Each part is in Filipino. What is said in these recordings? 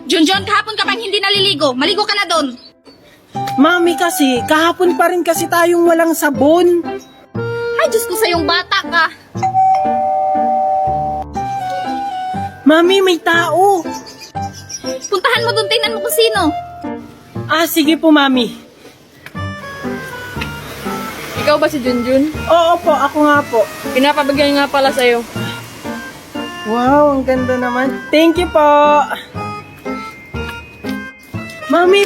Junjun, kahapon ka pang hindi naliligo. Maligo ka na doon. Mami kasi, kahapon pa rin kasi tayong walang sabon. Ay, Diyos ko, sayong bata ka. Mami, may tao. Puntahan mo doon, tingnan mo kung sino. Sige po, Mami. Ikaw ba si Junjun? Oo po, ako nga po. Pinapabigyan nga pala sa'yo. Wow, ang ganda naman. Thank you po. Mami!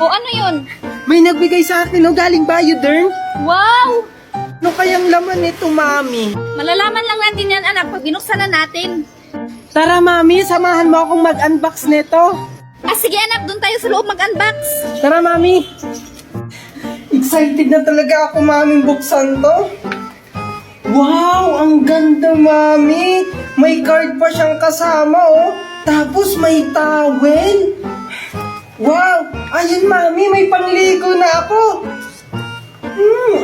O ano yun? May nagbigay sa akin, galing Biodern. Wow! Ano kayang laman nito, Mami? Malalaman lang natin yan, anak, pag binuksan na natin. Tara, Mami, samahan mo akong mag-unbox nito. Sige anak, doon tayo sa loob mag-unbox. Tara, Mami. Excited na talaga ako, Mami, buksan to. Wow, ang ganda, Mami. May card pa siyang kasama, oh. Tapos may towel. Wow, ayun, Mami, may pangligo na ako.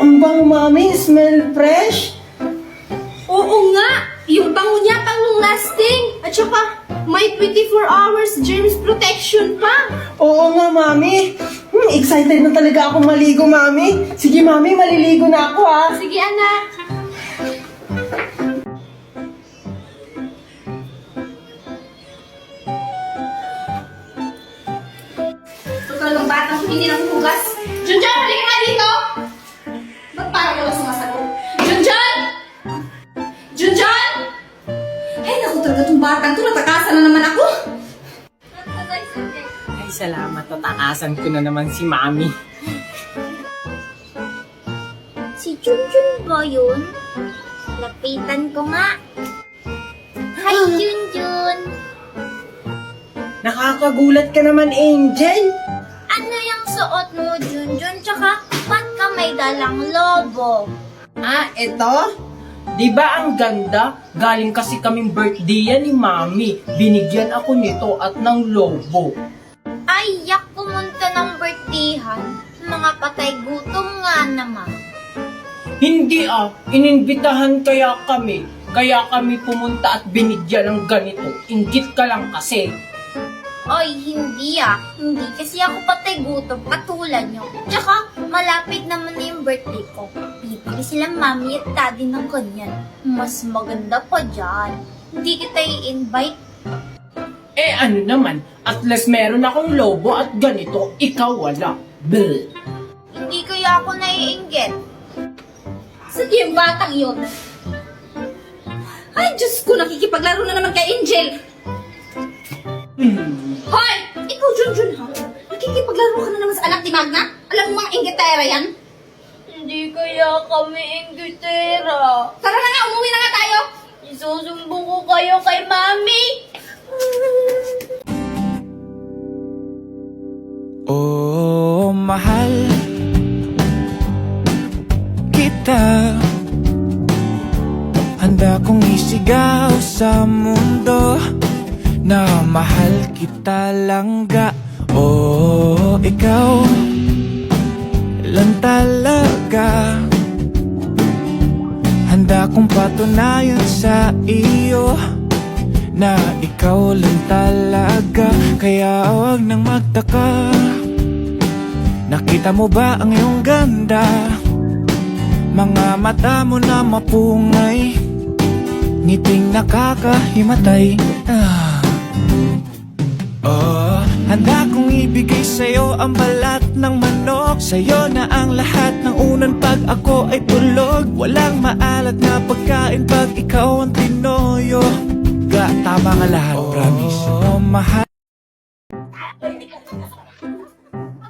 Ang bango, Mami, smell fresh. Oo nga, yung bango niya pang long lasting. At saka, may 24 hours germs protection pa. Oo nga, Mami. Excited na talaga ako maligo, Mami. Sige, Mami, maliligo na ako, ah. Sige anak. Ikaw lang batang hindi nakuhugas. Junjun, halika nga dito! Ba't parang wala sumasagot? Junjun! Junjun! Ay, naku talaga itong batang to. Natakasan na naman ako. Ay, salamat. Tatakasan ko na naman si Mami. Si Junjun ba yun? Lapitan ko nga. Hi, Junjun! Nakakagulat ka naman, Angel. Ano yung suot mo, Junjun? Tsaka, ba't ka may dalang lobo? Eto? Di ba ang ganda? Galing kasi kaming birthday yan ni Mami. Binigyan ako nito at ng lobo. Ay, yak pumunta ng birthdayhan. Mga patay gutom nga naman. Hindi ininbitahan kaya kami. Kaya kami pumunta at binigyan ng ganito. Inggit ka lang kasi. Ay, hindi Hindi kasi ako patay gutom katulad nyo. Tsaka, malapit naman na yung birthday ko. Bibili sila mami at daddy ng ganyan. Mas maganda pa dyan. Hindi kita i-invite. Ano naman, at least meron akong lobo at ganito, ikaw wala. Bleh. Hindi kaya ako naiinggit. Sige yung batang yun. Ay, Diyos ko, nakikipaglaro na naman kay Angel. Hoy! Ikaw, Junjun, ha? Nakikipaglaro ka na naman sa anak ni Magna? Alam mo mga inggitera yan? Hindi kaya kami inggitera. Tara na nga, umuwi na nga tayo! Isusumbong ko kayo kay mami. Oh, mahal kita. Handa kong isigaw sa mundo na mahal kita langga. Oh, ikaw lang talaga. Handa kong patunayan sa iyo na ikaw lang talaga. Kaya huwag nang magtaka. Nakita mo ba ang iyong ganda? Mga mata mo na mapungay, ngiting nakakahimatay. Oh, handa kong ibigay sa'yo ang balat ng manok. Sa'yo na ang lahat ng unan pag ako ay tulog. Walang maalat na pagkain pag ikaw ang tinoyo. Tama nga lahat, promise. Oh, mahal.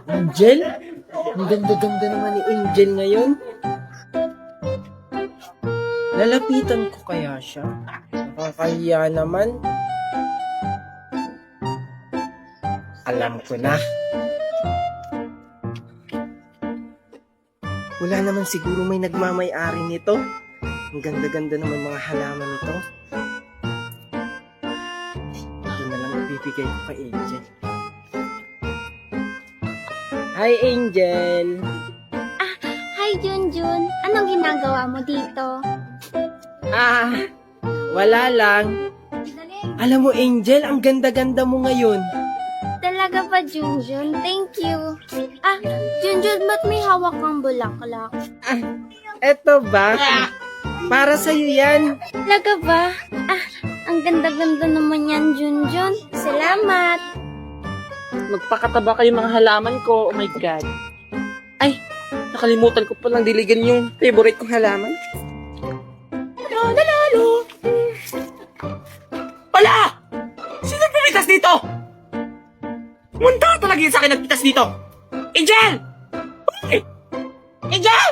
Angel? Ang ganda-ganda naman ni Angel ngayon. Lalapitan ko kaya siya? Nakakahiya naman. Alam ko na. Wala naman siguro may nagmamay-ari nito. Ang ganda-ganda naman mga halaman nito. Ito na lang ibibigay ko kay Angel. Hi, Angel! Hi, Junjun. Anong ginagawa mo dito? Wala lang. Dali, Alam mo, Angel, ang ganda-ganda mo ngayon. Talaga ba, Junjun? Thank you. Ah, Junjun, ba't may hawak kang bulaklak? Eto ba? Para sa'yo yan. Talaga ba? Ah, ang ganda-ganda naman yan, Junjun. Salamat. Magpakataba kayo mga halaman ko. Oh my God. Ay, nakalimutan ko palang diligan yung favorite kong halaman. Lalo. Wala! Sino nagpitas dito? Munta talaga yun sa akin nagpitas dito. Angel! Hey! Angel!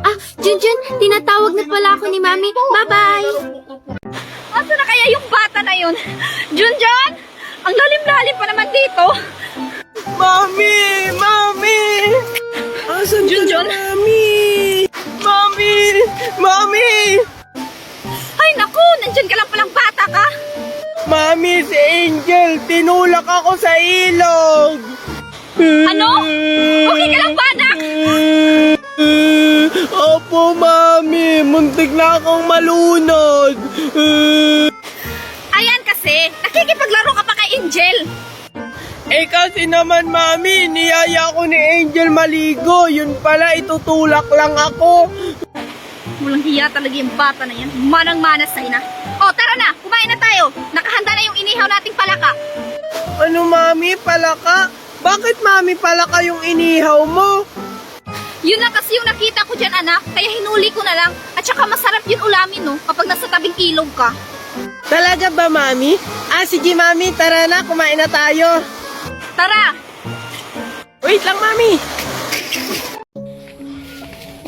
Ah, Junjun, tinatawag na pala ako ni Mami. Bye-bye. Asa na kaya yung bata na yun? Junjun! Ang lalim-lalim pa naman dito. Mami! Mami! Asan Junjun? Mami! Mami! Mami! Ay naku, nandyan ka lang palang bata ka. Mami, si Angel! Tinulak ako sa ilog! Ano? Okay ka lang ba, anak? Opo, Mami! Muntik na akong malunod! Ayan kasi, nakikipaglaro ka pa kay Angel. Eh kasi naman, Mami, niyaya ko ni Angel maligo. Yun pala, itutulak lang ako. Walang hiya talaga yung bata na yan. Manang-manas sa ina. O, tara na, kumain na tayo. Nakahanda na yung inihaw nating palaka. Ano, Mami? Palaka? Bakit, Mami, palaka yung inihaw mo? Yun lang kasi yung nakita ko dyan, anak. Kaya hinuli ko na lang. At saka masarap yun ulamin, no? Kapag nasa tabing ilog ka. Talaga ba, Mami? Sige, Mami, tara na, kumain na tayo. Tara! Wait lang, Mami!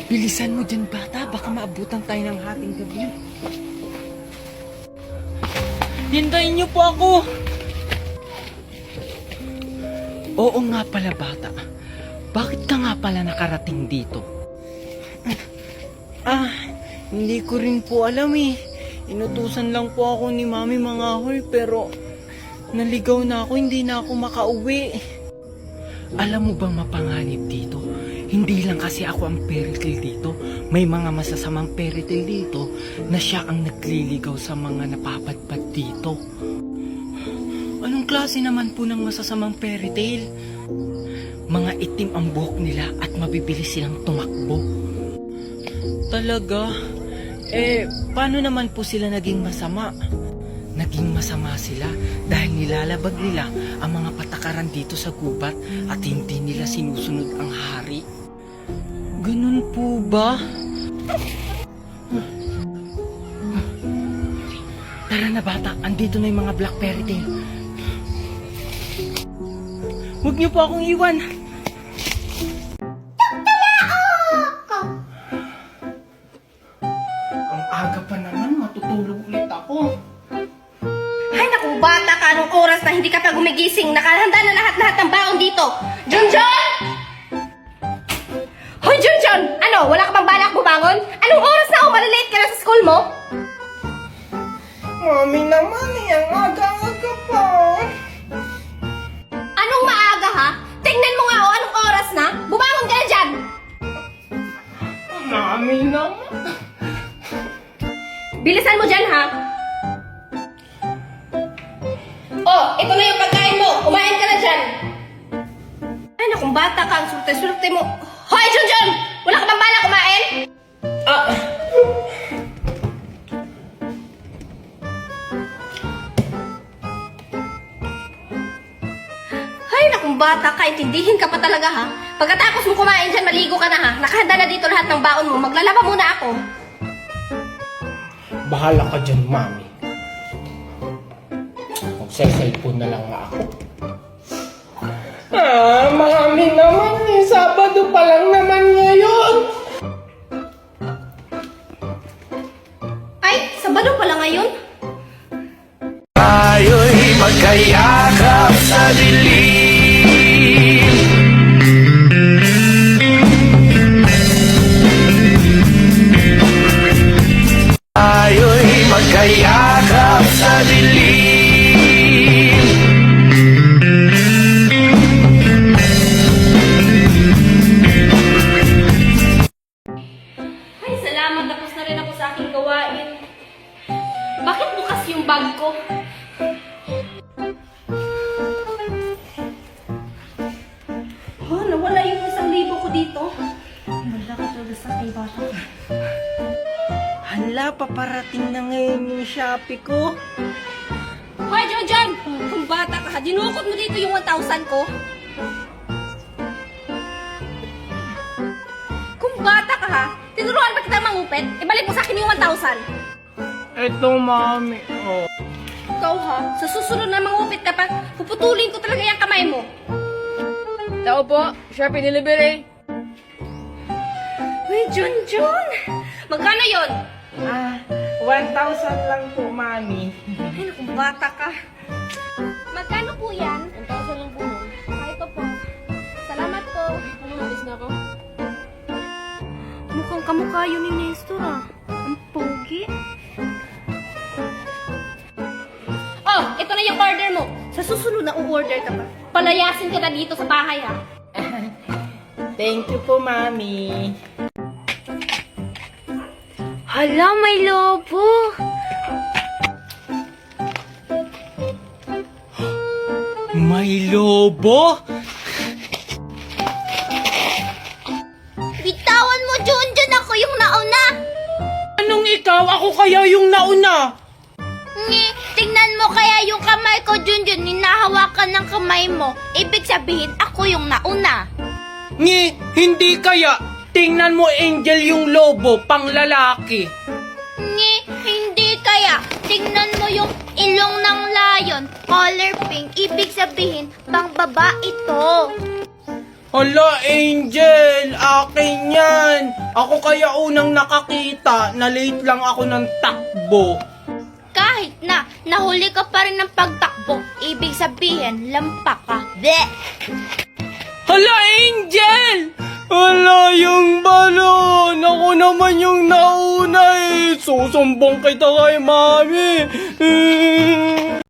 Bilisan mo dyan, bata. Baka maabutan tayo ng hating gabi. Hintayin niyo po ako! Oo nga pala, bata. Bakit ka nga pala nakarating dito? Hindi ko rin po alam eh. Inutusan lang po ako ni Mami mangahol pero naligaw na ako, hindi na ako makauwi. Alam mo bang mapanganib dito? Hindi lang kasi ako ang fairytale dito. May mga masasamang fairytale dito na siya ang nagliligaw sa mga napapadpad dito. Anong klase naman po ng masasamang fairytale? Mga itim ang buhok nila at mabibilis silang tumakbo. Talaga? Paano naman po sila naging masama? Naging masama sila dahil nilalabag nila ang mga patakaran dito sa gubat at hindi nila sinusunod ang hari. Ganun po ba? Tara na bata, andito na yung mga black fairy tale. Huwag niyo po akong iwan. Ang aga pa naman, matutulog ulit ako. Ay naku, bata ka. Anong oras na hindi ka pa gumigising? Nakahanda na lahat-lahat ng baon dito. Junjun! Hoy, Junjun! Ano, wala ka bang balak bumangon? Anong oras na? Malilate ka na sa school mo? Mami naman, ang aga-aga pa. Anong maaga, ha? Tingnan mo nga, anong oras na? Bumangon ka na dyan! Mami naman. Bilisan mo dyan, ha? Oh, ito na yung pagkain mo. Kumain ka na dyan. Ay, nakong bata ka. Ang surte-surte mo. Hoy, Junjun! Wala ka bang bala kumain? Ay, nakong bata ka. Intindihin ka pa talaga, ha? Pagkatapos mo kumain dyan, maligo ka na, ha? Nakahanda na dito lahat ng baon mo. Maglalaba muna ako. Bahala ka dyan, Mami. Magsa-cellphone na lang nga ako. Mami naman eh. Sabado pa lang naman ngayon. Ay, Sabado pala ngayon. Tayo'y magkayakap sa dilim. Tayo'y magkayakap sa dilim. Ay, salamat. Tapos na rin ako sa aking gawain. Bakit bukas yung bag ko? kay bata. Hala, paparating na ngayon yung Shopee ko. Hoy, Junjun! Kung bata ka, dinukot mo dito yung 1,000 ko. Kung bata ka ha, tinuruan ba kita mangupit? Ibalik mo sa akin yung 1,000. Eto, mami. Oh. Ikaw ha, sa susunod na mangupit ka pa, puputulin ko talaga yung kamay mo. Tao po, Shopee Delivery. Uy, Junjun! Magkano yon? 1,000 lang po, mami. Ay, naku, bata ka. Magkano po yan? 1,000 lang po, ma'am. Ay, ito po. Salamat po. Alis na ako. Mukhang kamukha yun ni Nestor ah. Ang pogi. Oh, ito na yung order mo. Sa susunod na order ka pa. Palayasin kita dito sa bahay ha. Thank you po, mami. Hala, may lobo. May lobo? Bitawan mo, Junjun. Ako yung nauna. Anong ikaw? Ako kaya yung nauna? Tingnan mo kaya yung kamay ko, Junjun. Hinahawakan ng kamay mo. Ibig sabihin, ako yung nauna. Hindi kaya. Tingnan mo, Angel, yung lobo, pang lalaki. Hindi kaya. Tingnan mo yung ilong ng lion, color pink. Ibig sabihin, pang babae ito. Hala, Angel, akin yan. Ako kaya unang nakakita, na late lang ako ng takbo. Kahit na, nahuli ka pa rin ng pagtakbo. Ibig sabihin, lampak ka. Bleh! Hala, Angel! Hala, yung balon! Ako naman yung nauna eh! Susumbong kita kay mami!